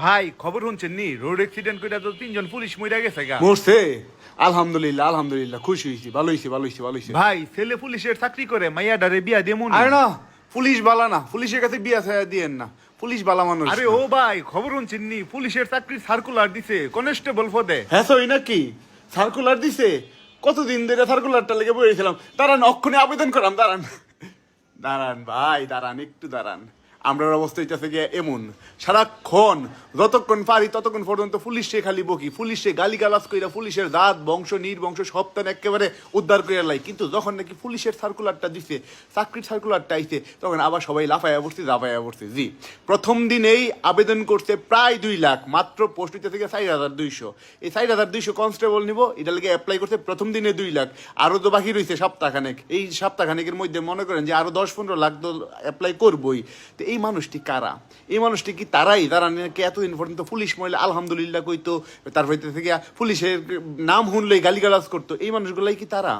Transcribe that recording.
ভাই খবর শুনছেন নি রোড অ্যাক্সিডেন্ট করে তো 3জন পুলিশ মইরা গেছে গা। মরছে। আলহামদুলিল্লাহ আলহামদুলিল্লাহ, খুশি হয়েছি, ভালো হয়েছে ভালো হয়েছে ভালো হয়েছে। ভাই ছেলে পুলিশের চাকরি করে মাইয়া ডারে বিয়া দিয়ে মনে। আরে না, পুলিশ বালা না, পুলিশের কাছে বিয়া ছায়া দিয়েন না, পুলিশ বালা মানুষ। আরে না। ও ভাই খবর শুনছেন নি পুলিশের চাকরির সার্কুলার দিছে কনস্টেবল পদে। হ্যাঁ সই নাকি? সার্কুলার দিছে? কতদিন ধরে সার্কুলারটা লেগে বসেছিলাম। দাঁড়ান, অক্ষণে আবেদন করাম, দাঁড়ান দাঁড়ান ভাই, দাঁড়ান একটু দাঁড়ান। আমরার অবস্থা হইতেছে গিয়ে এমন, সারাক্ষণ যতক্ষণ পারি ততক্ষণ পর্যন্ত পুলিশে খালি বকি, পুলিশে গালিগালাজ কইরা, পুলিশের জাত বংশ নির্বংশ সপ্তাহ একেবারে উদ্ধার করে লাই। কিন্তু যখন নাকি পুলিশের সার্কুলারটা দিছে, চাকরির সার্কুলারটা আইছে, তখন আবার সবাই লাফাইয়া পড়ছে জাফাইয়া পড়ছে। জি, প্রথম দিনেই আবেদন করছে প্রায় 2 লাখ, মাত্র পোস্ট হইতে থেকে 4,200। এই 4,200 কনস্টেবল নিব, এটা লেগে অ্যাপ্লাই করছে প্রথম দিনে 2 লাখ। আরো তো বাকি রয়েছে সপ্তাহখানেক। এই সপ্তাহখানেকের মধ্যে মনে করেন যে আরো 10-15 লাখ তো অ্যাপ্লাই করবই। তো এই মানুষটি কারা? এই মানুষটি কি তারাই যারা নাকি এতদিন পর্যন্ত পুলিশ মহিলা আলহামদুলিল্লাহ কইতো, তারপর থেকে পুলিশের নাম শুনলেই গালিগালাজ করতো? এই মানুষগুলাই কি তারা?